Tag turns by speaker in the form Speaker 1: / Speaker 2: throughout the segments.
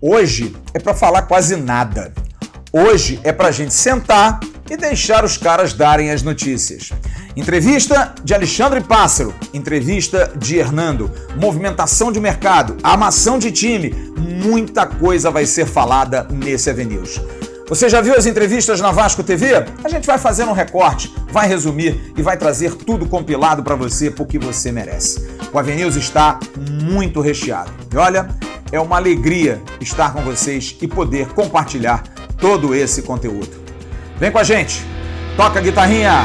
Speaker 1: Hoje é para falar quase nada. Hoje é para a gente sentar e deixar os caras darem as notícias. Entrevista de Alexandre Pássaro, entrevista de Hernando, movimentação de mercado, armação de time, muita coisa vai ser falada nesse AVNews. Você já viu as entrevistas na Vasco TV? A gente vai fazer um recorte, vai resumir e vai trazer tudo compilado para você porque você merece. O AVNews está muito recheado. E olha, é uma alegria estar com vocês e poder compartilhar todo esse conteúdo. Vem com a gente, toca a guitarrinha!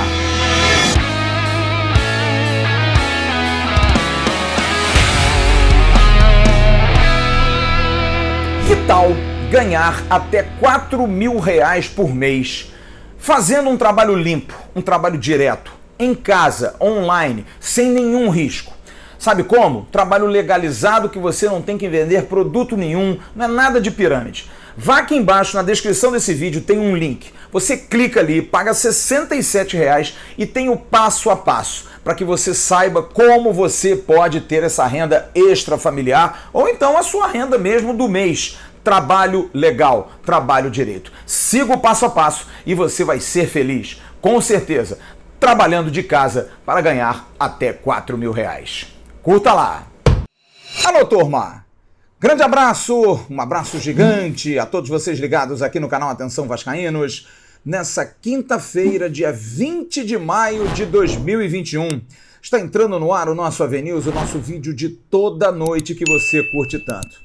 Speaker 1: Que tal ganhar até R$4.000 por mês fazendo um trabalho limpo, um trabalho direto, em casa, online, sem nenhum risco? Sabe como? Trabalho legalizado que você não tem que vender produto nenhum, não é nada de pirâmide. Vá aqui embaixo na descrição desse vídeo, tem um link. Você clica ali, paga R$67 e tem o passo a passo para que você saiba como você pode ter essa renda extra familiar ou então a sua renda mesmo do mês. Trabalho legal, trabalho direito. Siga o passo a passo e você vai ser feliz, com certeza, trabalhando de casa para ganhar até R$4.000. Curta lá! Alô, turma! Grande abraço, um abraço gigante a todos vocês ligados aqui no canal Atenção Vascaínos, nessa quinta-feira, dia 20 de maio de 2021. Está entrando no ar o nosso AVNews, o nosso vídeo de toda noite que você curte tanto.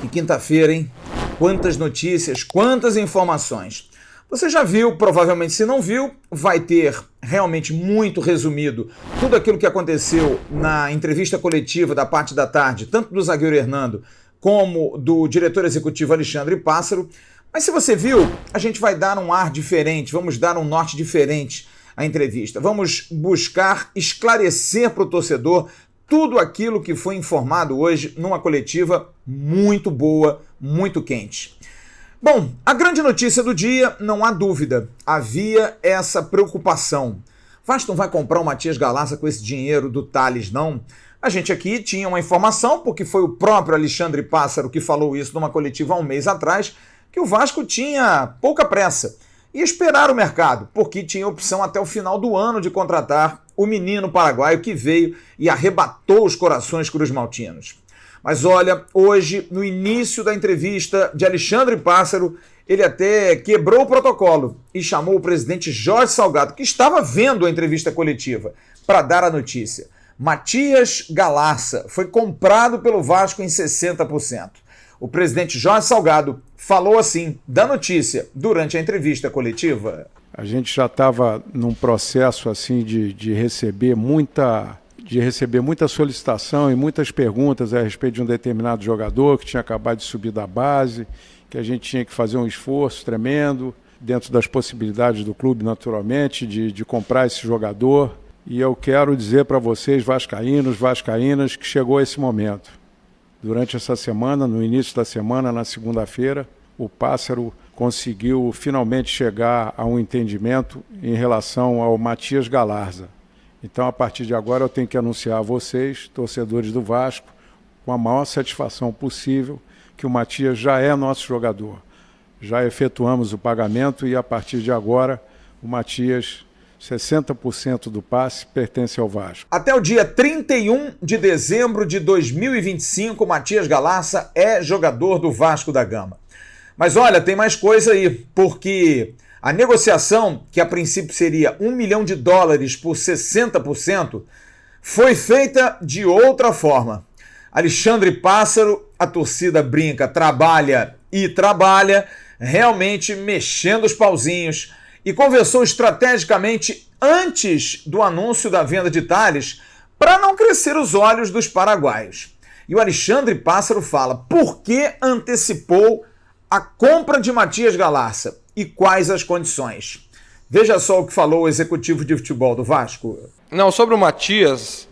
Speaker 1: Que quinta-feira, hein? Quantas notícias, quantas informações. Você já viu, provavelmente se não viu, vai ter realmente muito resumido tudo aquilo que aconteceu na entrevista coletiva da parte da tarde, tanto do zagueiro Hernando como do diretor executivo Alexandre Pássaro. Mas se você viu, a gente vai dar um ar diferente, vamos dar um norte diferente à entrevista. Vamos buscar esclarecer para o torcedor tudo aquilo que foi informado hoje numa coletiva muito boa, muito quente. Bom, a grande notícia do dia, não há dúvida, havia essa preocupação. Vasco não vai comprar o Matias Galassa com esse dinheiro do Tales, não? A gente aqui tinha uma informação, porque foi o próprio Alexandre Pássaro que falou isso numa coletiva há um mês atrás, que o Vasco tinha pouca pressa e esperar o mercado, porque tinha opção até o final do ano de contratar o menino paraguaio que veio e arrebatou os corações cruzmaltinos. Mas olha, hoje, no início da entrevista de Alexandre Pássaro, ele até quebrou o protocolo e chamou o presidente Jorge Salgado, que estava vendo a entrevista coletiva, para dar a notícia. Matias Galassa foi comprado pelo Vasco em 60%. O presidente Jorge Salgado falou assim da notícia durante a entrevista coletiva.
Speaker 2: A gente já estava num processo assim de receber muita solicitação e muitas perguntas a respeito de um determinado jogador que tinha acabado de subir da base, que a gente tinha que fazer um esforço tremendo, dentro das possibilidades do clube, naturalmente, de comprar esse jogador. E eu quero dizer para vocês, vascaínas, que chegou esse momento. Durante essa semana, no início da semana, na segunda-feira, o Pássaro conseguiu finalmente chegar a um entendimento em relação ao Matias Galassa. Então, a partir de agora, eu tenho que anunciar a vocês, torcedores do Vasco, com a maior satisfação possível, que o Matias já é nosso jogador. Já efetuamos o pagamento e, a partir de agora, o Matias, 60% do passe pertence ao Vasco.
Speaker 1: Até o dia 31 de dezembro de 2025, Matias Galassa é jogador do Vasco da Gama. Mas olha, tem mais coisa aí, porque a negociação, que a princípio seria $1 milhão por 60%, foi feita de outra forma. Alexandre Pássaro, a torcida brinca, trabalha, realmente mexendo os pauzinhos, e conversou estrategicamente antes do anúncio da venda de Tales para não crescer os olhos dos paraguaios. E o Alexandre Pássaro fala por que antecipou a compra de Matias Galassa e quais as condições. Veja só o que falou o executivo de futebol do Vasco.
Speaker 3: Não, sobre o Matias,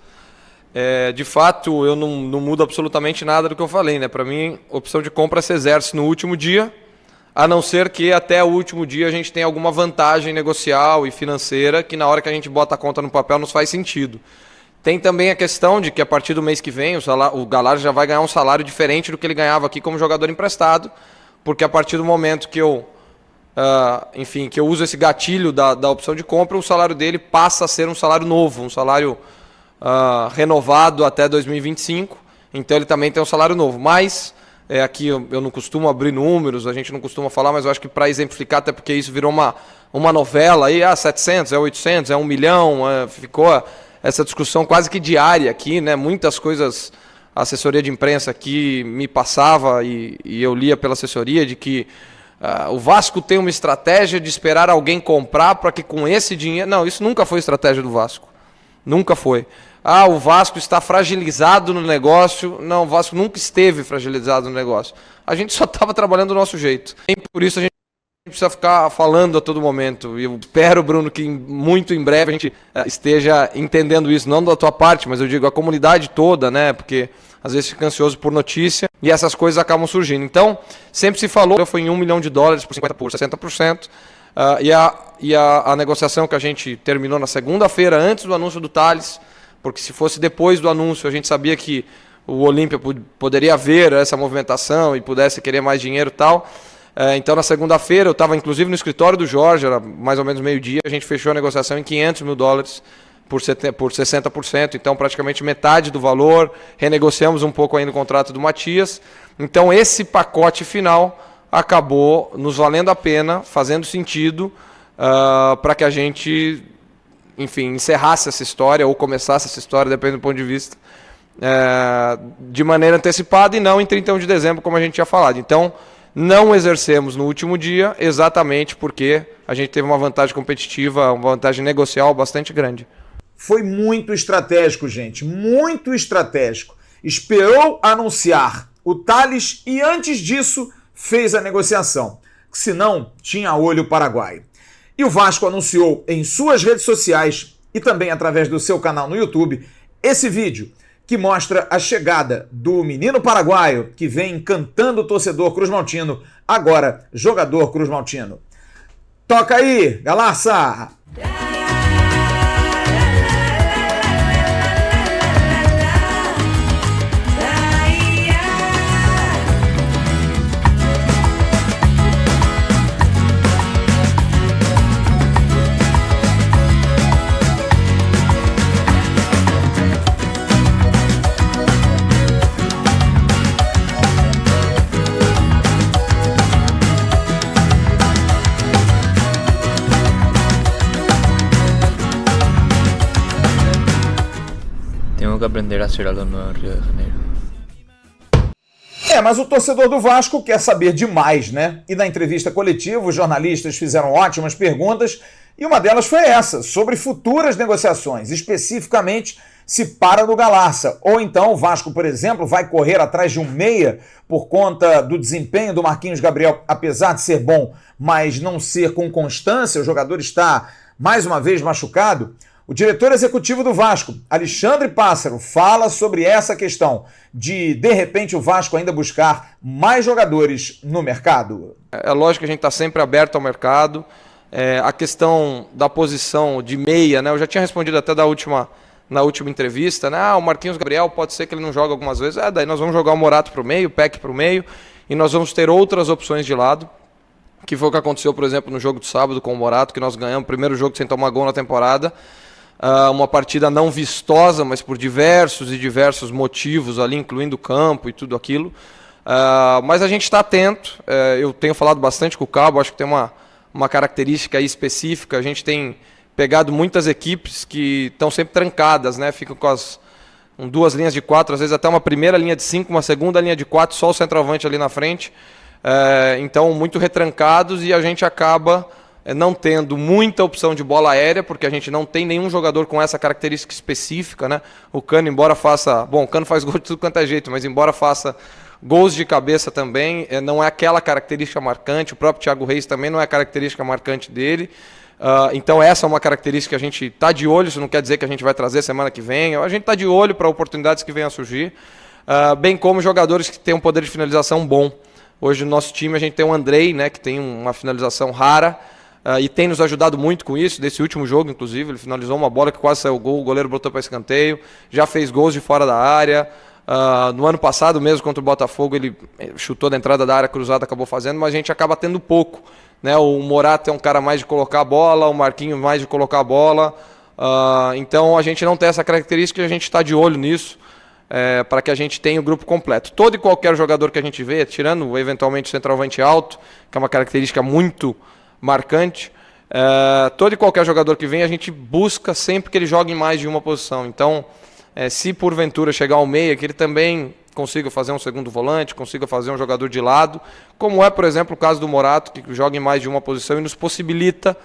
Speaker 3: de fato, eu não mudo absolutamente nada do que eu falei, né? Para mim, a opção de compra se exerce no último dia, a não ser que até o último dia a gente tenha alguma vantagem negocial e financeira que na hora que a gente bota a conta no papel nos faz sentido. Tem também a questão de que a partir do mês que vem o Galhardo já vai ganhar um salário diferente do que ele ganhava aqui como jogador emprestado, porque a partir do momento que eu uso esse gatilho da opção de compra, o salário dele passa a ser um salário novo, um salário renovado até 2025, então ele também tem um salário novo. Mas aqui eu não costumo abrir números, a gente não costuma falar, mas eu acho que para exemplificar, até porque isso virou uma novela, aí 700, 800, 1 milhão, ficou essa discussão quase que diária aqui, né? Muitas coisas a assessoria de imprensa aqui me passava e eu lia pela assessoria de que o Vasco tem uma estratégia de esperar alguém comprar para que com esse dinheiro... Não, isso nunca foi estratégia do Vasco. Nunca foi. O Vasco está fragilizado no negócio. Não, o Vasco nunca esteve fragilizado no negócio. A gente só estava trabalhando do nosso jeito. E por isso a gente precisa ficar falando a todo momento. E eu espero, Bruno, que muito em breve a gente esteja entendendo isso. Não da tua parte, mas eu digo a comunidade toda, né? Porque às vezes fica ansioso por notícia e essas coisas acabam surgindo. Então, sempre se falou, foi em $1 milhão por 50%, por 60%. E a negociação que a gente terminou na segunda-feira, antes do anúncio do Tales, porque se fosse depois do anúncio, a gente sabia que o Olímpia poderia ver essa movimentação e pudesse querer mais dinheiro e tal. Então, na segunda-feira, eu estava inclusive no escritório do Jorge, era mais ou menos meio-dia, a gente fechou a negociação em $500 mil por 60%, então praticamente metade do valor, renegociamos um pouco ainda o contrato do Matias. Então, esse pacote final acabou nos valendo a pena, fazendo sentido para que a gente, enfim, encerrasse essa história ou começasse essa história, depende do ponto de vista, de maneira antecipada e não em 31 de dezembro, como a gente tinha falado. Então, não exercemos no último dia, exatamente porque a gente teve uma vantagem competitiva, uma vantagem negocial bastante grande.
Speaker 1: Foi muito estratégico, gente, muito estratégico. Esperou anunciar o Tales e antes disso fez a negociação, senão tinha olho paraguaio. E o Vasco anunciou em suas redes sociais e também através do seu canal no YouTube esse vídeo que mostra a chegada do menino paraguaio que vem encantando o torcedor cruzmaltino, agora jogador cruzmaltino. Toca aí, Galarça!
Speaker 4: Tengo que aprender a ser algo nuevo en Río de Janeiro.
Speaker 1: Mas o torcedor do Vasco quer saber demais, né? E na entrevista coletiva, os jornalistas fizeram ótimas perguntas e uma delas foi essa, sobre futuras negociações, especificamente se para no Galarça. Ou então o Vasco, por exemplo, vai correr atrás de um meia por conta do desempenho do Marquinhos Gabriel, apesar de ser bom, mas não ser com constância, o jogador está mais uma vez machucado. O diretor executivo do Vasco, Alexandre Pássaro, fala sobre essa questão de repente, o Vasco ainda buscar mais jogadores no mercado.
Speaker 3: É lógico que a gente está sempre aberto ao mercado. A questão da posição de meia, né? Eu já tinha respondido até na última entrevista, né? O Marquinhos Gabriel pode ser que ele não jogue algumas vezes. Daí nós vamos jogar o Morato para o meio, o Peck para o meio, e nós vamos ter outras opções de lado, que foi o que aconteceu, por exemplo, no jogo de sábado com o Morato, que nós ganhamos o primeiro jogo sem tomar gol na temporada. Uma partida não vistosa, mas por diversos motivos ali, incluindo o campo e tudo aquilo. Mas a gente está atento. Eu tenho falado bastante com o Cabo, acho que tem uma característica aí específica. A gente tem pegado muitas equipes que estão sempre trancadas, né? Ficam com duas linhas de 4, às vezes até uma primeira linha de 5, uma segunda linha de 4, só o centroavante ali na frente. Então, muito retrancados e a gente acaba não tendo muita opção de bola aérea, porque a gente não tem nenhum jogador com essa característica específica, né? O Cano, embora faça... Bom, o Cano faz gol de tudo quanto é jeito, mas embora faça gols de cabeça também, não é aquela característica marcante. O próprio Thiago Reis também não é a característica marcante dele. Então essa é uma característica que a gente está de olho, isso não quer dizer que a gente vai trazer semana que vem. A gente está de olho para oportunidades que venham a surgir, bem como jogadores que têm um poder de finalização bom. Hoje no nosso time a gente tem o Andrei, né, que tem uma finalização rara, e tem nos ajudado muito com isso. Desse último jogo, inclusive, ele finalizou uma bola que quase saiu gol, o goleiro botou para escanteio, já fez gols de fora da área. No ano passado mesmo, contra o Botafogo, ele chutou da entrada da área cruzada, acabou fazendo, mas a gente acaba tendo pouco, né? O Morato é um cara mais de colocar a bola, o Marquinhos mais de colocar a bola, então a gente não tem essa característica e a gente está de olho nisso, para que a gente tenha o grupo completo. Todo e qualquer jogador que a gente vê, tirando eventualmente o centroavante alto, que é uma característica muito marcante, todo e qualquer jogador que vem, a gente busca sempre que ele jogue em mais de uma posição. Então, se porventura chegar ao meia, que ele também consiga fazer um segundo volante, consiga fazer um jogador de lado, como é, por exemplo, o caso do Morato, que joga em mais de uma posição e nos possibilita,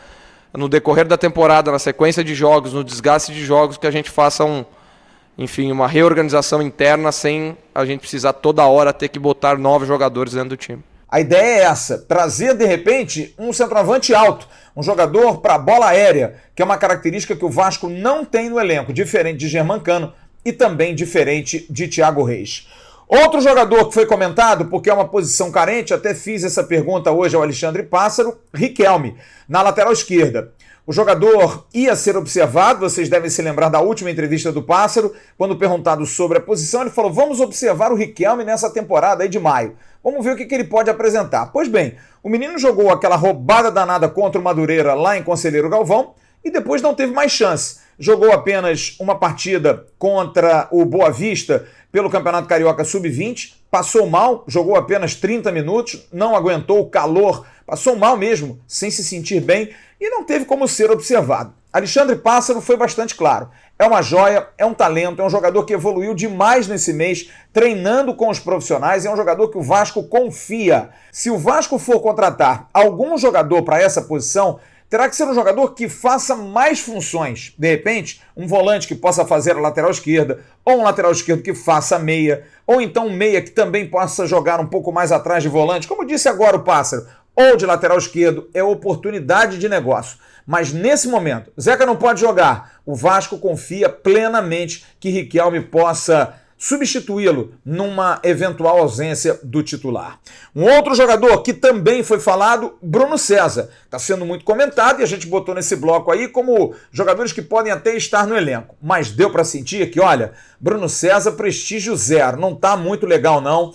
Speaker 3: no decorrer da temporada, na sequência de jogos, no desgaste de jogos, que a gente faça uma reorganização interna sem a gente precisar toda hora ter que botar novos jogadores dentro do time.
Speaker 1: A ideia é essa, trazer de repente um centroavante alto, um jogador para bola aérea, que é uma característica que o Vasco não tem no elenco, diferente de Germancano e também diferente de Thiago Reis. Outro jogador que foi comentado, porque é uma posição carente, até fiz essa pergunta hoje ao Alexandre Pássaro, Riquelme, na lateral esquerda. O jogador ia ser observado, vocês devem se lembrar da última entrevista do Pássaro, quando perguntado sobre a posição, ele falou, vamos observar o Riquelme nessa temporada aí de maio. Vamos ver o que ele pode apresentar. Pois bem, o menino jogou aquela roubada danada contra o Madureira lá em Conselheiro Galvão e depois não teve mais chance. Jogou apenas uma partida contra o Boa Vista pelo Campeonato Carioca Sub-20, passou mal, jogou apenas 30 minutos, não aguentou o calor, passou mal mesmo, sem se sentir bem e não teve como ser observado. Alexandre Pássaro foi bastante claro. É uma joia, é um talento, é um jogador que evoluiu demais nesse mês, treinando com os profissionais, é um jogador que o Vasco confia. Se o Vasco for contratar algum jogador para essa posição, terá que ser um jogador que faça mais funções. De repente, um volante que possa fazer a lateral esquerda, ou um lateral esquerdo que faça a meia, ou então um meia que também possa jogar um pouco mais atrás de volante, como disse agora o Pássaro, ou de lateral esquerdo, é oportunidade de negócio. Mas nesse momento, Zeca não pode jogar. O Vasco confia plenamente que Riquelme possa substituí-lo numa eventual ausência do titular. Um outro jogador que também foi falado, Bruno César. Está sendo muito comentado e a gente botou nesse bloco aí como jogadores que podem até estar no elenco. Mas deu para sentir que, olha, Bruno César, prestígio zero. Não está muito legal não.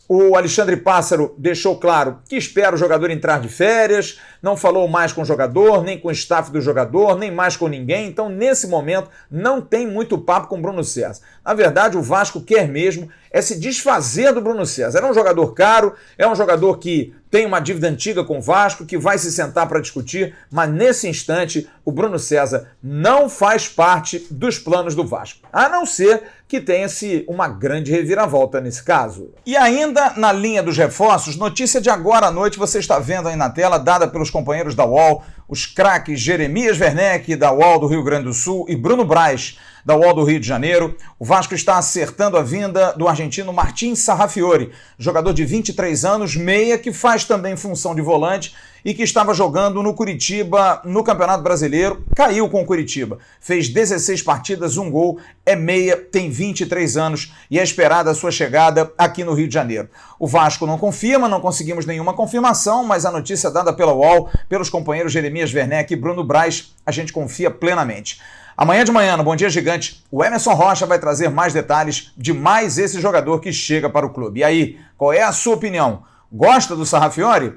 Speaker 1: O Alexandre Pássaro deixou claro que espera o jogador entrar de férias, não falou mais com o jogador, nem com o staff do jogador, nem mais com ninguém, então nesse momento não tem muito papo com o Bruno César. Na verdade, o Vasco quer mesmo é se desfazer do Bruno César. É um jogador caro, é um jogador que tem uma dívida antiga com o Vasco, que vai se sentar para discutir, mas nesse instante o Bruno César não faz parte dos planos do Vasco, a não ser que tenha-se uma grande reviravolta nesse caso. E ainda na linha dos reforços, notícia de agora à noite, você está vendo aí na tela, dada pelos companheiros da UOL, os craques Jeremias Werneck, da UOL do Rio Grande do Sul, e Bruno Braz, da UOL do Rio de Janeiro. O Vasco está acertando a vinda do argentino Martín Sarrafiori, jogador de 23 anos, meia, que faz também função de volante e que estava jogando no Curitiba no Campeonato Brasileiro, caiu com o Curitiba, fez 16 partidas, 1 gol, é meia, tem 23 anos e é esperada a sua chegada aqui no Rio de Janeiro. O Vasco não confirma, não conseguimos nenhuma confirmação, mas a notícia dada pela UOL, pelos companheiros Jeremias Werneck e Bruno Braz, a gente confia plenamente. Amanhã de manhã, no Bom Dia Gigante, o Emerson Rocha vai trazer mais detalhes de mais esse jogador que chega para o clube. E aí, qual é a sua opinião? Gosta do Sarrafiori?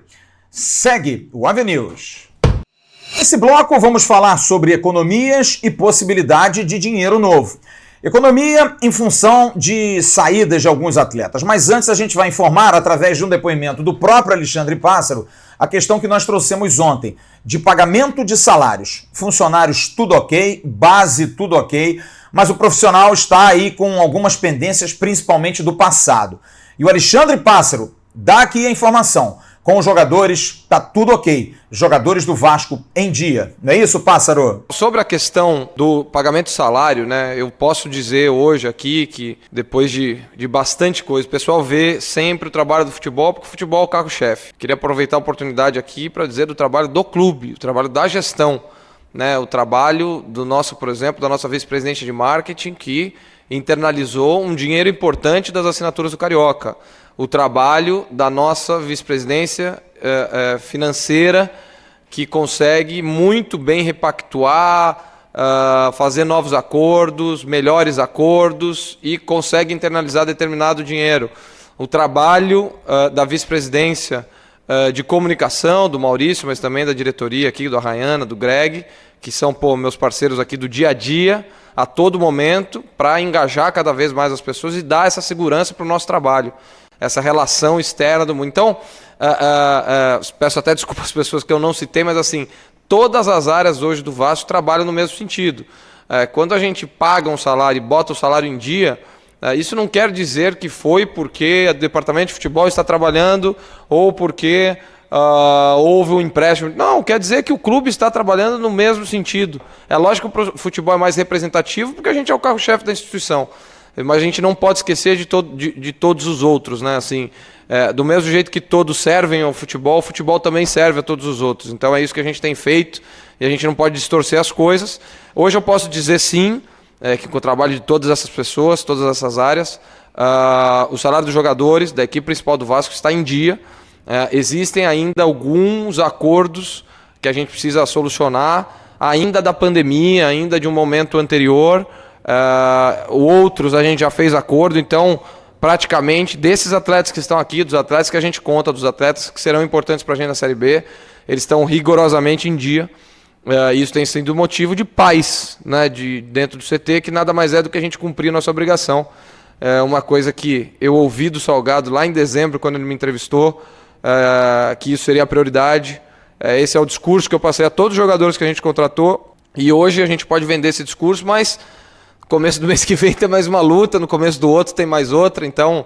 Speaker 1: Segue o Avenews. Nesse bloco vamos falar sobre economias e possibilidade de dinheiro novo. Economia em função de saídas de alguns atletas. Mas antes a gente vai informar, através de um depoimento do próprio Alexandre Pássaro, a questão que nós trouxemos ontem, de pagamento de salários. Funcionários tudo ok, base tudo ok, mas o profissional está aí com algumas pendências, principalmente do passado. E o Alexandre Pássaro dá aqui a informação. Com os jogadores, tá tudo ok. Jogadores do Vasco em dia. Não é isso, Pássaro?
Speaker 3: Sobre a questão do pagamento de salário, né? Eu posso dizer hoje aqui que depois de bastante coisa, o pessoal vê sempre o trabalho do futebol, porque o futebol é o carro-chefe. Queria aproveitar a oportunidade aqui para dizer do trabalho do clube, o trabalho da gestão, né? O trabalho do nosso, por exemplo, da nossa vice-presidente de marketing, que internalizou um dinheiro importante das assinaturas do Carioca. O trabalho da nossa vice-presidência financeira, que consegue muito bem repactuar, fazer novos acordos, melhores acordos e consegue internalizar determinado dinheiro. O trabalho da vice-presidência de comunicação, do Maurício, mas também da diretoria aqui, do Arraiana, do Greg, que são meus parceiros aqui do dia a dia, a todo momento, para engajar cada vez mais as pessoas e dar essa segurança para o nosso trabalho, essa relação externa do mundo. Então, peço até desculpa às pessoas que eu não citei, mas assim, todas as áreas hoje do Vasco trabalham no mesmo sentido. Quando a gente paga um salário e bota o salário em dia, isso não quer dizer que foi porque o departamento de futebol está trabalhando ou porque houve um empréstimo. Não, quer dizer que o clube está trabalhando no mesmo sentido. É lógico que o futebol é mais representativo porque a gente é o carro-chefe da instituição. Mas a gente não pode esquecer de todos os outros, né? Assim, do mesmo jeito que todos servem ao futebol, o futebol também serve a todos os outros. Então é isso que a gente tem feito e a gente não pode distorcer as coisas. Hoje eu posso dizer sim, que com o trabalho de todas essas pessoas, todas essas áreas, o salário dos jogadores, da equipe principal do Vasco está em dia. Existem ainda alguns acordos que a gente precisa solucionar, ainda da pandemia, ainda de um momento anterior. Outros a gente já fez acordo, então praticamente desses atletas que estão aqui, dos atletas que a gente conta, dos atletas que serão importantes para a gente na Série B, eles estão rigorosamente em dia. Isso tem sido motivo de paz, né, dentro do CT, que nada mais é do que a gente cumprir nossa obrigação. Uma coisa que eu ouvi do Salgado lá em dezembro, quando ele me entrevistou, que isso seria a prioridade. Esse é o discurso que eu passei a todos os jogadores que a gente contratou, e hoje a gente pode vender esse discurso, mas no começo do mês que vem tem mais uma luta, no começo do outro tem mais outra, então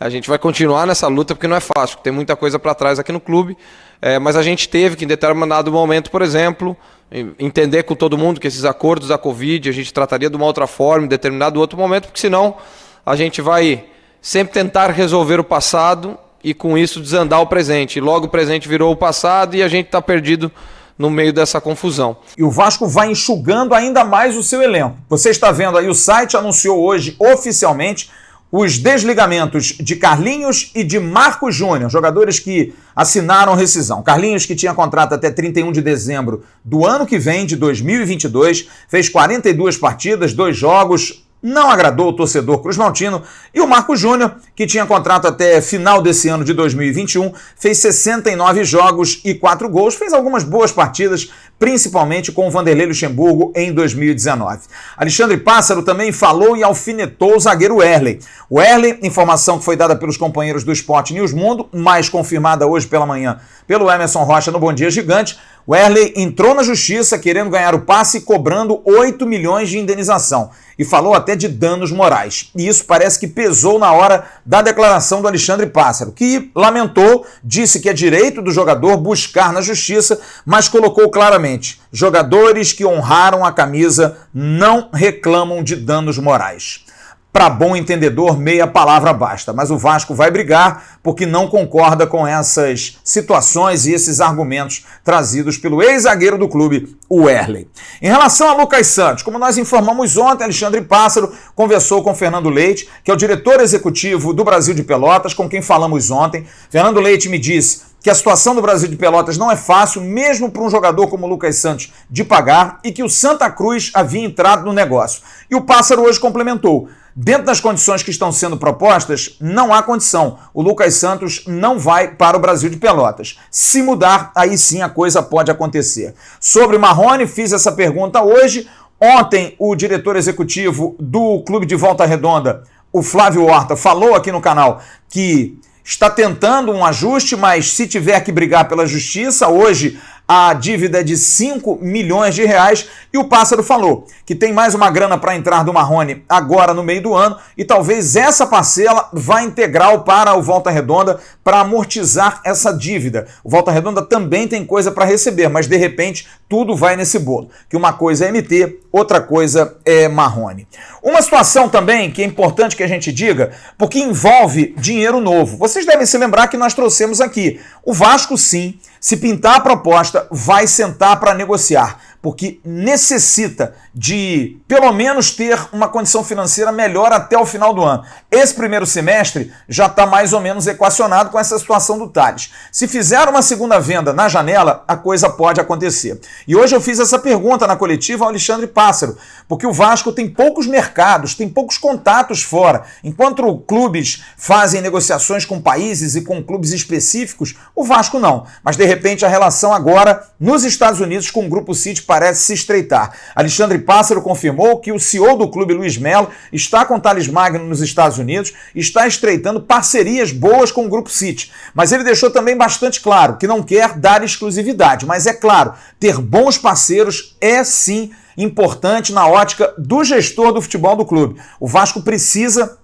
Speaker 3: a gente vai continuar nessa luta porque não é fácil, tem muita coisa para trás aqui no clube, mas a gente teve que em determinado momento, por exemplo, entender com todo mundo que esses acordos da Covid a gente trataria de uma outra forma em determinado outro momento, porque senão a gente vai sempre tentar resolver o passado e com isso desandar o presente. E logo o presente virou o passado e a gente está perdido no meio dessa confusão.
Speaker 1: E o Vasco vai enxugando ainda mais o seu elenco. Você está vendo aí, o site anunciou hoje oficialmente os desligamentos de Carlinhos e de Marcos Júnior, jogadores que assinaram rescisão. Carlinhos, que tinha contrato até 31 de dezembro do ano que vem, de 2022, fez 42 partidas, 2 jogos, não agradou o torcedor cruzmaltino. E o Marcos Júnior, que tinha contrato até final desse ano de 2021, fez 69 jogos e 4 gols, fez algumas boas partidas, principalmente com o Vanderlei Luxemburgo em 2019. Alexandre Pássaro também falou e alfinetou o zagueiro Wehrley. O Wehrley, informação que foi dada pelos companheiros do Sport News Mundo, mais confirmada hoje pela manhã pelo Emerson Rocha no Bom Dia Gigante, o Wehrley entrou na justiça querendo ganhar o passe e cobrando 8 milhões de indenização. E falou até de danos morais. E isso parece que pesou na hora da declaração do Alexandre Pássaro, que lamentou, disse que é direito do jogador buscar na justiça, mas colocou claramente: jogadores que honraram a camisa não reclamam de danos morais. Para bom entendedor, meia palavra basta. Mas o Vasco vai brigar porque não concorda com essas situações e esses argumentos trazidos pelo ex-zagueiro do clube, o Wehrley. Em relação a Lucas Santos, como nós informamos ontem, Alexandre Pássaro conversou com Fernando Leite, que é o diretor executivo do Brasil de Pelotas, com quem falamos ontem. Fernando Leite me disse que a situação do Brasil de Pelotas não é fácil, mesmo para um jogador como o Lucas Santos, de pagar, e que o Santa Cruz havia entrado no negócio. E o Pássaro hoje complementou: dentro das condições que estão sendo propostas, não há condição. O Lucas Santos não vai para o Brasil de Pelotas. Se mudar, aí sim a coisa pode acontecer. Sobre Marrone, fiz essa pergunta hoje. Ontem, o diretor executivo do Clube de Volta Redonda, o Flávio Horta, falou aqui no canal que está tentando um ajuste, mas se tiver que brigar pela justiça, hoje a dívida é de 5 milhões de reais, e o Pássaro falou que tem mais uma grana para entrar do Marrone agora no meio do ano, e talvez essa parcela vá integral para o Volta Redonda para amortizar essa dívida. O Volta Redonda também tem coisa para receber, mas de repente tudo vai nesse bolo, que uma coisa é MT, outra coisa é Marrone. Uma situação também que é importante que a gente diga, porque envolve dinheiro novo. Vocês devem se lembrar que nós trouxemos aqui. O Vasco, sim, se pintar a proposta, vai sentar para negociar. porque necessita de, pelo menos, ter uma condição financeira melhor até o final do ano. Esse primeiro semestre já está mais ou menos equacionado com essa situação do Tales. Se fizer uma segunda venda na janela, a coisa pode acontecer. E hoje eu fiz essa pergunta na coletiva ao Alexandre Pássaro, porque o Vasco tem poucos mercados, tem poucos contatos fora. Enquanto clubes fazem negociações com países e com clubes específicos, o Vasco não. Mas, de repente, a relação agora nos Estados Unidos com o Grupo City parece se estreitar. Alexandre Pássaro confirmou que o CEO do clube, Luiz Melo, está com Thales Magno nos Estados Unidos, está estreitando parcerias boas com o Grupo City. Mas ele deixou também bastante claro que não quer dar exclusividade. Mas é claro, ter bons parceiros é sim importante na ótica do gestor do futebol do clube. O Vasco precisa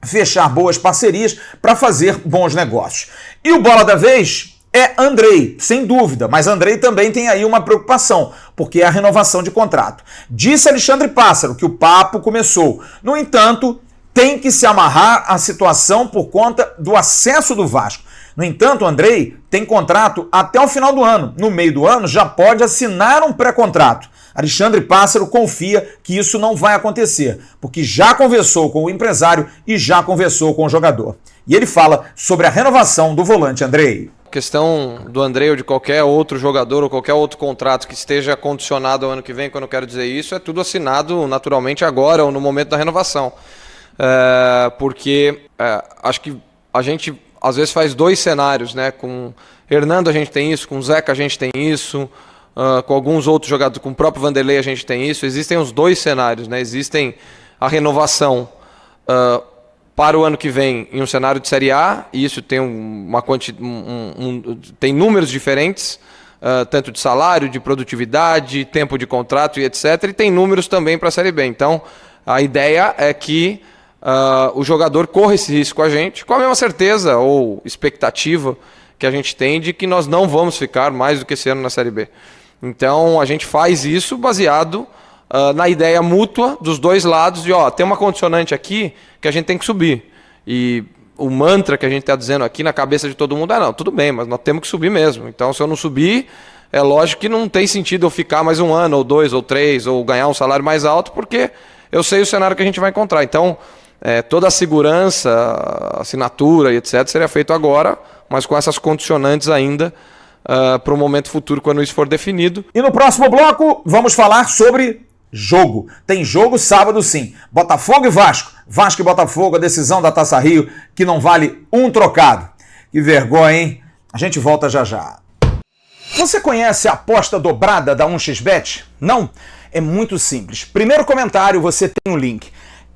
Speaker 1: fechar boas parcerias para fazer bons negócios. E o bola da vez é Andrei, sem dúvida, mas Andrei também tem aí uma preocupação, porque é a renovação de contrato. Disse Alexandre Pássaro que o papo começou. No entanto, tem que se amarrar a situação por conta do acesso do Vasco. No entanto, Andrei tem contrato até o final do ano. No meio do ano já pode assinar um pré-contrato. Alexandre Pássaro confia que isso não vai acontecer, porque já conversou com o empresário e já conversou com o jogador. E ele fala sobre a renovação do volante Andrei.
Speaker 3: A questão do Andrei ou de qualquer outro jogador ou qualquer outro contrato que esteja condicionado ao ano que vem, quando eu quero dizer isso, é tudo assinado naturalmente agora ou no momento da renovação. Porque acho que a gente às vezes faz dois cenários, né? Com Hernando a gente tem isso, com Zeca a gente tem isso, com alguns outros jogadores, com o próprio Vanderlei a gente tem isso. Existem os dois cenários, né? Existem a renovação para o ano que vem em um cenário de Série A, e isso tem tem números diferentes, tanto de salário, de produtividade, tempo de contrato e etc. E tem números também para a Série B. Então, a ideia é que o jogador corra esse risco com a gente, com a mesma certeza ou expectativa que a gente tem de que nós não vamos ficar mais do que esse ano na Série B. Então, a gente faz isso baseado na ideia mútua dos dois lados de, tem uma condicionante aqui que a gente tem que subir. E o mantra que a gente está dizendo aqui na cabeça de todo mundo é, não, tudo bem, mas nós temos que subir mesmo. Então, se eu não subir, é lógico que não tem sentido eu ficar mais um ano, ou 2, ou 3, ou ganhar um salário mais alto, porque eu sei o cenário que a gente vai encontrar. Então, toda a segurança, assinatura e etc. seria feito agora, mas com essas condicionantes ainda para o momento futuro, quando isso for definido.
Speaker 1: E no próximo bloco, vamos falar sobre jogo. Tem jogo sábado sim. Botafogo e Vasco. Vasco e Botafogo, a decisão da Taça Rio, que não vale um trocado. Que vergonha, hein? A gente volta já já. Você conhece a aposta dobrada da 1xBet? Não? É muito simples. Primeiro comentário, você tem um link.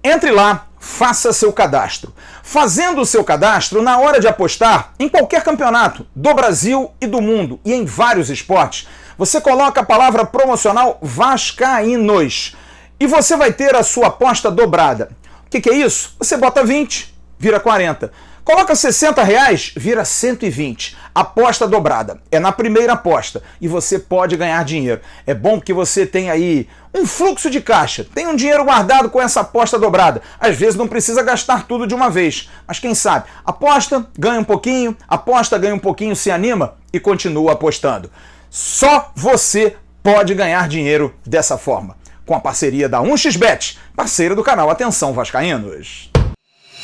Speaker 1: Entre lá, faça seu cadastro. Fazendo o seu cadastro, na hora de apostar, em qualquer campeonato do Brasil e do mundo, e em vários esportes, você coloca a palavra promocional Vascaínos e você vai ter a sua aposta dobrada. O que é isso? Você bota 20, vira 40. Coloca R$60, vira 120. Aposta dobrada. É na primeira aposta e você pode ganhar dinheiro. É bom que você tem aí um fluxo de caixa. Tem um dinheiro guardado com essa aposta dobrada. Às vezes não precisa gastar tudo de uma vez. Mas quem sabe? Aposta, ganha um pouquinho. Aposta, ganha um pouquinho, se anima e continua apostando. Só você pode ganhar dinheiro dessa forma. Com a parceria da 1xBet, parceira do canal Atenção Vascaínos.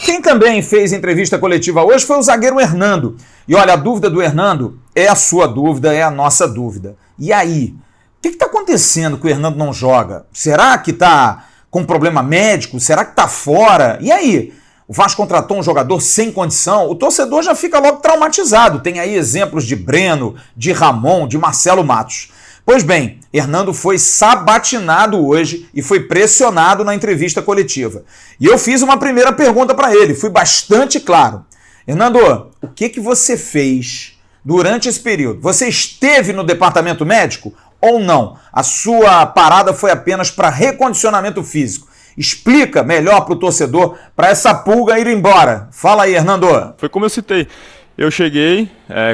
Speaker 1: Quem também fez entrevista coletiva hoje foi o zagueiro Hernando. E olha, a dúvida do Hernando é a sua dúvida, é a nossa dúvida. E aí? O que está acontecendo que o Hernando não joga? Será que está com problema médico? Será que está fora? E aí? O Vasco contratou um jogador sem condição? O torcedor já fica logo traumatizado. Tem aí exemplos de Breno, de Ramon, de Marcelo Matos. Pois bem, Hernando foi sabatinado hoje e foi pressionado na entrevista coletiva. E eu fiz uma primeira pergunta para ele, fui bastante claro. Hernando, o que você fez durante esse período? Você esteve no departamento médico ou não? A sua parada foi apenas para recondicionamento físico. Explica melhor para o torcedor, para essa pulga ir embora. Fala aí, Hernando.
Speaker 5: Foi como eu citei. Eu cheguei,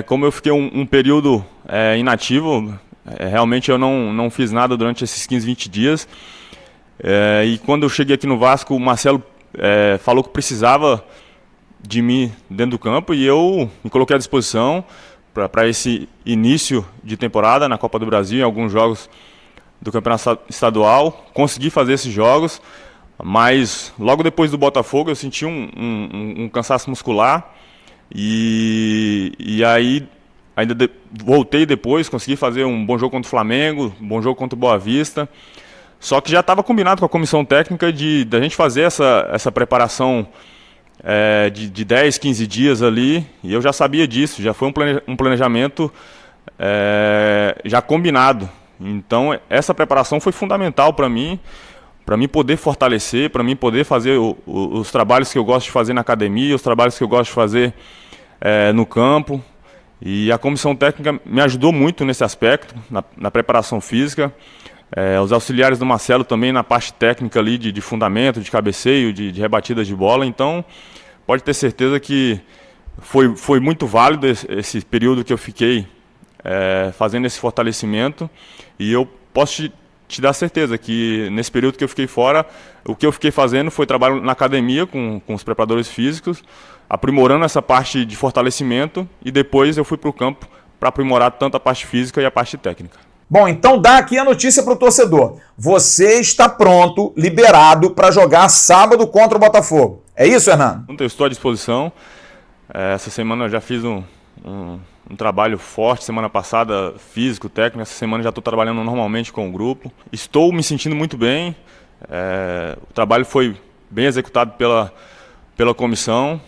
Speaker 5: como eu fiquei um período inativo, realmente eu não fiz nada durante esses 15, 20 dias. E quando eu cheguei aqui no Vasco, o Marcelo falou que precisava de mim dentro do campo e eu me coloquei à disposição para esse início de temporada na Copa do Brasil, em alguns jogos do campeonato estadual, consegui fazer esses jogos, mas logo depois do Botafogo eu senti um cansaço muscular e aí ainda voltei depois, consegui fazer um bom jogo contra o Flamengo, um bom jogo contra o Boa Vista, só que já estava combinado com a comissão técnica da gente fazer essa preparação de 10, 15 dias ali, e eu já sabia disso, já foi um planejamento já combinado. Então essa preparação foi fundamental para mim poder fortalecer, para mim poder fazer os trabalhos que eu gosto de fazer na academia, os trabalhos que eu gosto de fazer no campo. E a comissão técnica me ajudou muito nesse aspecto, na preparação física. Os auxiliares do Marcelo também na parte técnica ali de fundamento, de cabeceio, de rebatidas de bola. Então pode ter certeza que foi muito válido esse período que eu fiquei fazendo esse fortalecimento. E eu posso te dar certeza que nesse período que eu fiquei fora, o que eu fiquei fazendo foi trabalho na academia com os preparadores físicos, aprimorando essa parte de fortalecimento, e depois eu fui para o campo para aprimorar tanto a parte física e a parte técnica.
Speaker 1: Bom, então dá aqui a notícia para o torcedor. Você está pronto, liberado para jogar sábado contra o Botafogo. É isso, Hernando?
Speaker 5: Eu estou à disposição. Essa semana eu já fiz um trabalho forte, semana passada físico, técnico. Essa semana já estou trabalhando normalmente com o grupo. Estou me sentindo muito bem. O trabalho foi bem executado pela comissão.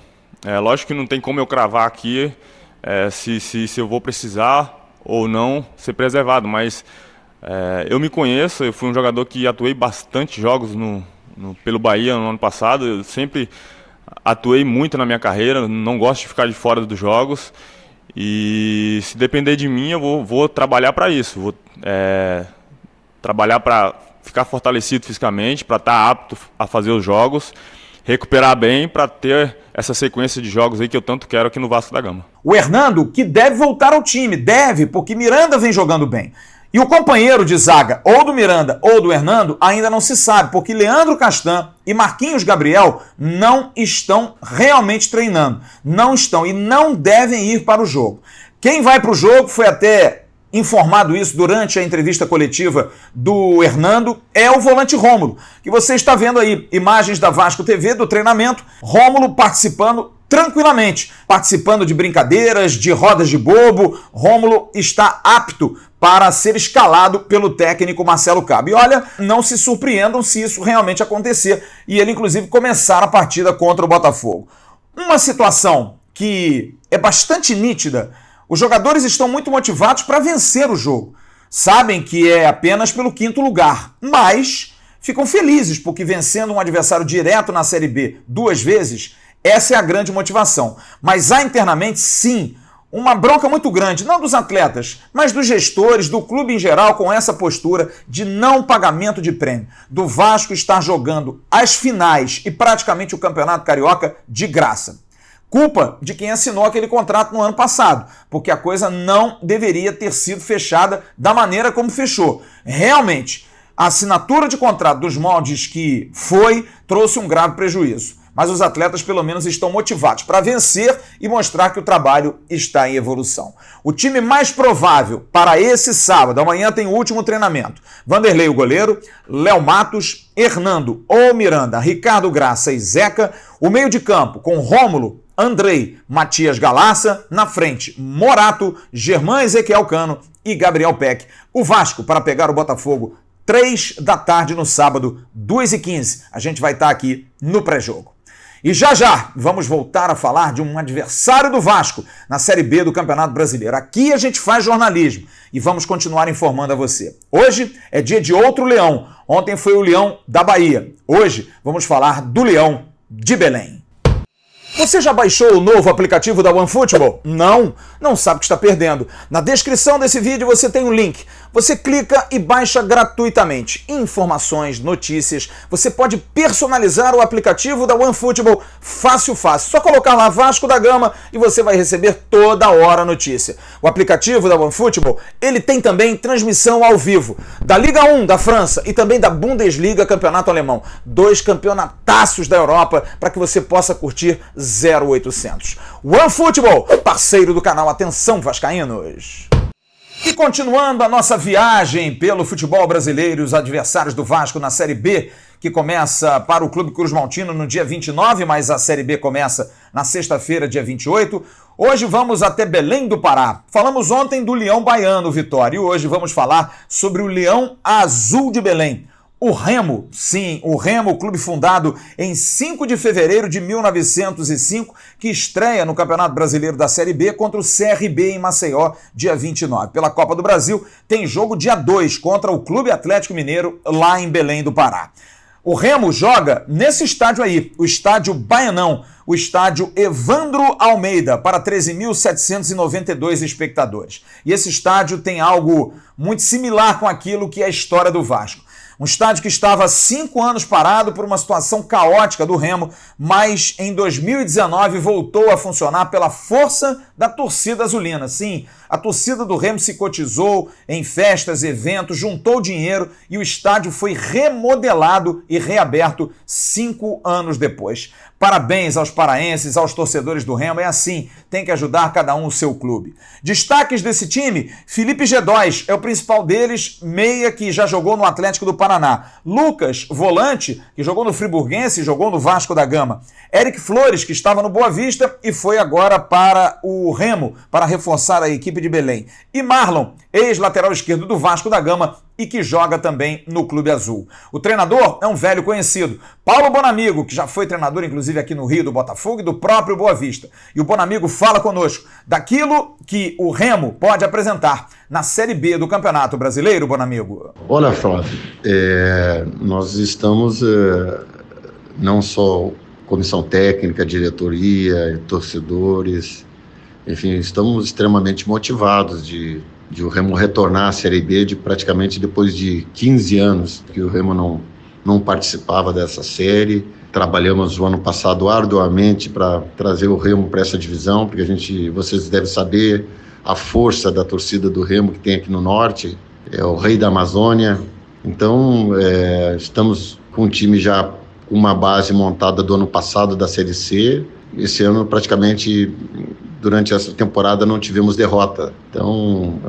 Speaker 5: Lógico que não tem como eu cravar aqui se eu vou precisar ou não ser preservado, mas eu me conheço, eu fui um jogador que atuei bastante jogos pelo Bahia no ano passado, eu sempre atuei muito na minha carreira, não gosto de ficar de fora dos jogos, e se depender de mim eu vou trabalhar para isso, vou trabalhar para ficar fortalecido fisicamente, para estar apto a fazer os jogos, recuperar bem para ter essa sequência de jogos aí que eu tanto quero aqui no Vasco da Gama.
Speaker 1: O Hernando, que deve voltar ao time, porque Miranda vem jogando bem. E o companheiro de zaga, ou do Miranda ou do Hernando, ainda não se sabe, porque Leandro Castan e Marquinhos Gabriel não estão realmente treinando. Não estão e não devem ir para o jogo. Quem vai para o jogo, foi até informado isso durante a entrevista coletiva do Hernando, é o volante Rômulo, que você está vendo aí, imagens da Vasco TV do treinamento, Rômulo participando tranquilamente, participando de brincadeiras, de rodas de bobo. Rômulo está apto para ser escalado pelo técnico Marcelo Cabo. E olha, não se surpreendam se isso realmente acontecer e ele inclusive começar a partida contra o Botafogo. Uma situação que é bastante nítida. Os jogadores estão muito motivados para vencer o jogo. Sabem que é apenas pelo 5º lugar, mas ficam felizes porque vencendo um adversário direto na Série B 2 vezes, essa é a grande motivação. Mas há internamente, sim, uma bronca muito grande, não dos atletas, mas dos gestores, do clube em geral, com essa postura de não pagamento de prêmio. Do Vasco estar jogando as finais e praticamente o Campeonato Carioca de graça. Culpa de quem assinou aquele contrato no ano passado, porque a coisa não deveria ter sido fechada da maneira como fechou. Realmente, a assinatura de contrato dos moldes que trouxe um grave prejuízo. Mas os atletas pelo menos estão motivados para vencer e mostrar que o trabalho está em evolução. O time mais provável para esse sábado, amanhã tem o último treinamento. Vanderlei, o goleiro, Léo Matos, Hernando ou Miranda, Ricardo Graça e Zeca. O meio de campo com Rômulo, Andrei, Matias Galassa, na frente Morato, Germán Ezequiel Cano e Gabriel Peck. O Vasco para pegar o Botafogo 3 da tarde no sábado, 2h15. A gente vai estar aqui no pré-jogo. E já vamos voltar a falar de um adversário do Vasco na Série B do Campeonato Brasileiro. Aqui a gente faz jornalismo e vamos continuar informando a você. Hoje é dia de outro leão. Ontem foi o Leão da Bahia. Hoje vamos falar do Leão de Belém. Você já baixou o novo aplicativo da OneFootball? Não sabe o que está perdendo. Na descrição desse vídeo você tem um link. Você clica e baixa gratuitamente. Informações, notícias. Você pode personalizar o aplicativo da OneFootball fácil. Só colocar lá Vasco da Gama e você vai receber toda hora notícia. O aplicativo da OneFootball, ele tem também transmissão ao vivo da Liga 1 da França e também da Bundesliga, campeonato alemão. 2 campeonataços da Europa para que você possa curtir 0800. OneFootball, parceiro do canal Atenção Vascaínos. E continuando a nossa viagem pelo futebol brasileiro, os adversários do Vasco na Série B, que começa para o Clube Cruz Maltino no dia 29, mas a Série B começa na sexta-feira, dia 28. Hoje vamos até Belém do Pará. Falamos ontem do Leão Baiano, Vitória, e hoje vamos falar sobre o Leão Azul de Belém. O Remo, sim, o Remo, clube fundado em 5 de fevereiro de 1905, que estreia no Campeonato Brasileiro da Série B contra o CRB em Maceió, dia 29. Pela Copa do Brasil, tem jogo dia 2 contra o Clube Atlético Mineiro, lá em Belém do Pará. O Remo joga nesse estádio aí, o estádio Baianão, o estádio Evandro Almeida, para 13.792 espectadores. E esse estádio tem algo muito similar com aquilo que é a história do Vasco. Um estádio que estava há 5 anos parado por uma situação caótica do Remo, mas em 2019 voltou a funcionar pela força da torcida azulina. Sim, a torcida do Remo se cotizou em festas, eventos, juntou dinheiro e o estádio foi remodelado e reaberto 5 anos depois. Parabéns aos paraenses, aos torcedores do Remo, é assim, tem que ajudar cada um o seu clube. Destaques desse time, Felipe G2 é o principal deles, meia que já jogou no Atlético do Paraná. Lucas, volante, que jogou no Friburguense, jogou no Vasco da Gama. Eric Flores, que estava no Boa Vista e foi agora para o Remo, para reforçar a equipe de Belém. E Marlon, ex-lateral esquerdo do Vasco da Gama e que joga também no Clube Azul. O treinador é um velho conhecido, Paulo Bonamigo, que já foi treinador inclusive aqui no Rio do Botafogo e do próprio Boa Vista. E o Bonamigo fala conosco daquilo que o Remo pode apresentar na Série B do Campeonato Brasileiro, Bonamigo.
Speaker 6: Olha, Flávio, nós estamos não só comissão técnica, diretoria, torcedores, enfim, estamos extremamente motivados de o Remo retornar à Série B praticamente depois de 15 anos que o Remo não participava dessa série. Trabalhamos o ano passado arduamente para trazer o Remo para essa divisão, porque vocês devem saber a força da torcida do Remo que tem aqui no Norte, é o rei da Amazônia. Então, estamos com um time já com uma base montada do ano passado da Série C. Esse ano, praticamente, durante essa temporada, não tivemos derrota. Então,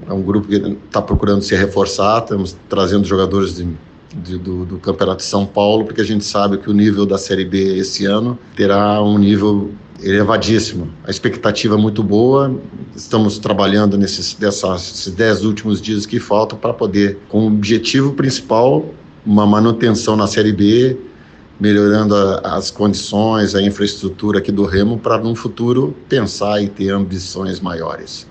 Speaker 6: é um grupo que está procurando se reforçar. Estamos trazendo jogadores do Campeonato de São Paulo, porque a gente sabe que o nível da Série B esse ano terá um nível elevadíssimo. A expectativa é muito boa. Estamos trabalhando nesses 10 últimos dias que faltam para poder, com o objetivo principal, uma manutenção na Série B, melhorando as condições, a infraestrutura aqui do Remo, para no futuro pensar e ter ambições maiores.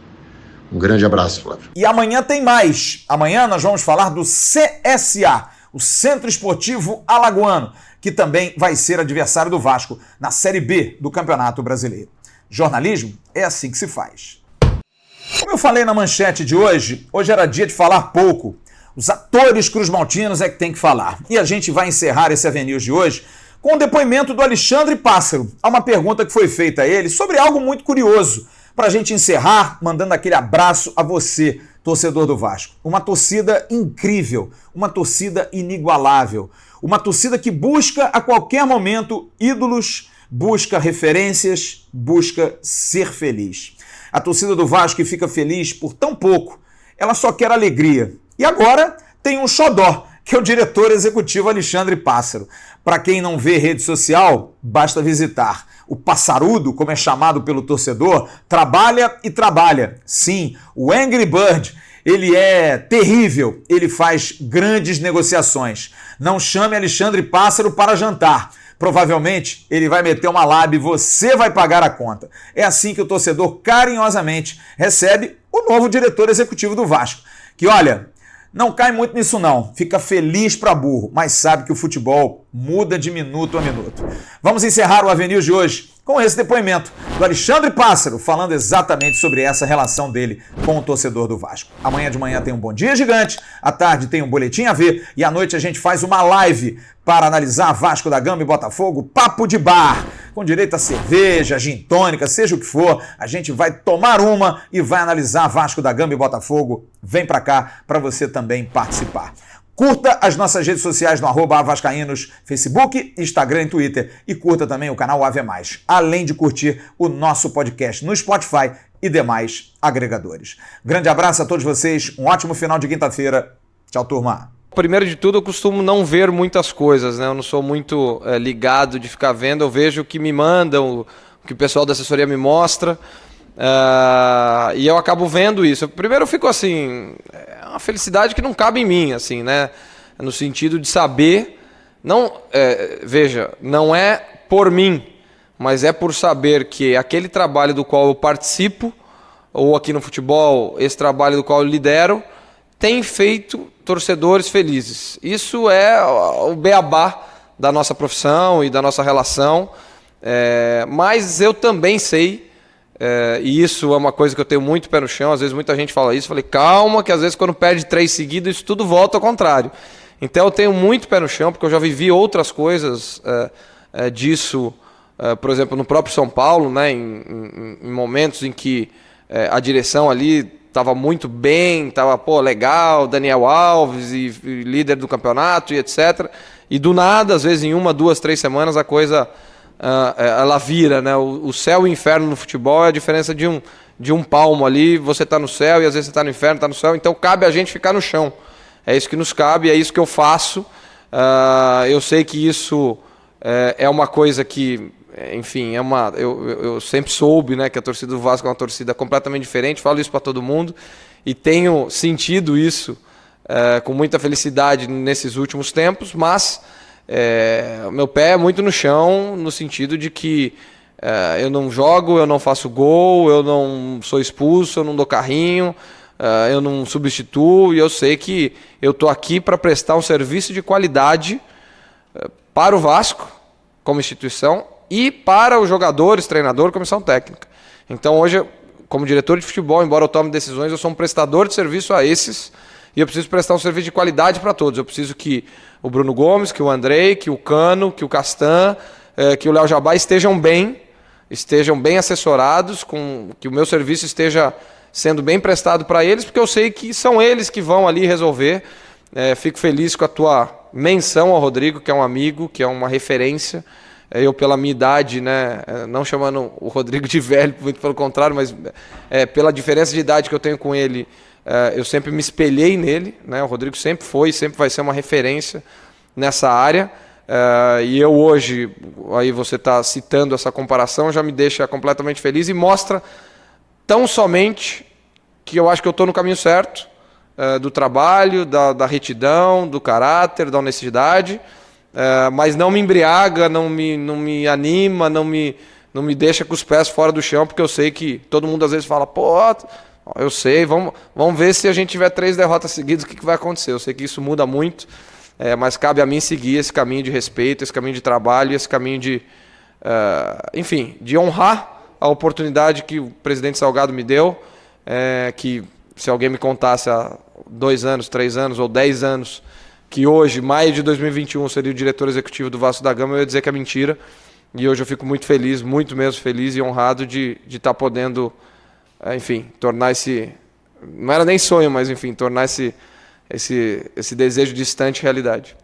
Speaker 6: Um grande abraço, Flávio.
Speaker 1: E amanhã tem mais. Amanhã nós vamos falar do CSA, o Centro Esportivo Alagoano, que também vai ser adversário do Vasco na Série B do Campeonato Brasileiro. Jornalismo é assim que se faz. Como eu falei na manchete de hoje era dia de falar pouco. Os atores cruzmaltinos é que tem que falar. E a gente vai encerrar esse Avenue de hoje com o depoimento do Alexandre Pássaro. Há uma pergunta que foi feita a ele sobre algo muito curioso. Para a gente encerrar, mandando aquele abraço a você, torcedor do Vasco. Uma torcida incrível, uma torcida inigualável, uma torcida que busca a qualquer momento ídolos, busca referências, busca ser feliz. A torcida do Vasco que fica feliz por tão pouco, ela só quer alegria. E agora tem um xodó, que é o diretor executivo Alexandre Pássaro. Para quem não vê rede social, basta visitar. O Passarudo, como é chamado pelo torcedor, trabalha e trabalha. Sim, o Angry Bird, ele é terrível, ele faz grandes negociações. Não chame Alexandre Pássaro para jantar. Provavelmente ele vai meter uma lábia e você vai pagar a conta. É assim que o torcedor carinhosamente recebe o novo diretor executivo do Vasco. Que olha, não cai muito nisso não, fica feliz pra burro, mas sabe que o futebol muda de minuto a minuto. Vamos encerrar o Avenue de hoje com esse depoimento do Alexandre Pássaro, falando exatamente sobre essa relação dele com o torcedor do Vasco. Amanhã de manhã tem um Bom Dia Gigante, à tarde tem um Boletim AV e à noite a gente faz uma live para analisar Vasco da Gama e Botafogo, papo de bar, com direito a cerveja, gin tônica, seja o que for, a gente vai tomar uma e vai analisar Vasco da Gama e Botafogo. Vem pra cá para você também participar. Curta as nossas redes sociais no @avascaínos, Facebook, Instagram e Twitter. E curta também o canal Ave Mais, além de curtir o nosso podcast no Spotify e demais agregadores. Grande abraço a todos vocês, um ótimo final de quinta-feira. Tchau, turma.
Speaker 3: Primeiro de tudo, eu costumo não ver muitas coisas, né? Eu não sou muito ligado de ficar vendo, eu vejo o que me mandam, o que o pessoal da assessoria me mostra, e eu acabo vendo isso. Primeiro eu fico assim, é uma felicidade que não cabe em mim, assim, né? No sentido de saber, veja, não é por mim, mas é por saber que aquele trabalho do qual eu participo, ou aqui no futebol, esse trabalho do qual eu lidero, tem feito torcedores felizes. Isso é o beabá da nossa profissão e da nossa relação, mas eu também sei, e isso é uma coisa que eu tenho muito pé no chão, às vezes muita gente fala isso, eu falei, calma, que às vezes quando perde 3 seguidos, isso tudo volta ao contrário. Então eu tenho muito pé no chão, porque eu já vivi outras coisas disso, por exemplo, no próprio São Paulo, né, em momentos em que a direção ali estava muito bem, estava legal, Daniel Alves e líder do campeonato e etc. E do nada, às vezes em 1, 2, 3 semanas a coisa ela vira, né? O céu e o inferno no futebol é a diferença de um palmo ali, você está no céu e às vezes você está no inferno, está no céu, então cabe a gente ficar no chão. É isso que nos cabe, é isso que eu faço. Eu sei que isso é uma coisa que, enfim, eu sempre soube, né, que a torcida do Vasco é uma torcida completamente diferente, falo isso para todo mundo e tenho sentido isso com muita felicidade nesses últimos tempos, mas o meu pé é muito no chão, no sentido de que eu não jogo, eu não faço gol, eu não sou expulso, eu não dou carrinho, eu não substituo, e eu sei que eu estou aqui para prestar um serviço de qualidade para o Vasco como instituição e para os jogadores, treinador, comissão técnica. Então hoje, como diretor de futebol, embora eu tome decisões, eu sou um prestador de serviço a esses e eu preciso prestar um serviço de qualidade para todos. Eu preciso que o Bruno Gomes, que o Andrei, que o Cano, que o Castan, que o Léo Jabá estejam bem assessorados, que o meu serviço esteja sendo bem prestado para eles, porque eu sei que são eles que vão ali resolver. Fico feliz com a tua menção ao Rodrigo, que é um amigo, que é uma referência. Eu, pela minha idade, né, não chamando o Rodrigo de velho, muito pelo contrário, mas pela diferença de idade que eu tenho com ele, eu sempre me espelhei nele, né? O Rodrigo sempre foi e sempre vai ser uma referência nessa área. E eu hoje, aí você está citando essa comparação, já me deixa completamente feliz e mostra tão somente que eu acho que eu estou no caminho certo, do trabalho, da retidão, do caráter, da honestidade, mas não me embriaga, não me anima, não me deixa com os pés fora do chão, porque eu sei que todo mundo às vezes fala, eu sei, vamos ver se a gente tiver 3 derrotas seguidas, o que vai acontecer. Eu sei que isso muda muito, mas cabe a mim seguir esse caminho de respeito, esse caminho de trabalho, esse caminho de, enfim, de honrar a oportunidade que o presidente Salgado me deu, que se alguém me contasse há 2 anos, 3 anos ou 10 anos, que hoje, maio de 2021, seria o diretor executivo do Vasco da Gama, eu ia dizer que é mentira. E hoje eu fico muito feliz, muito mesmo feliz e honrado de estar podendo, enfim, tornar esse... Não era nem sonho, mas enfim, tornar esse desejo distante realidade.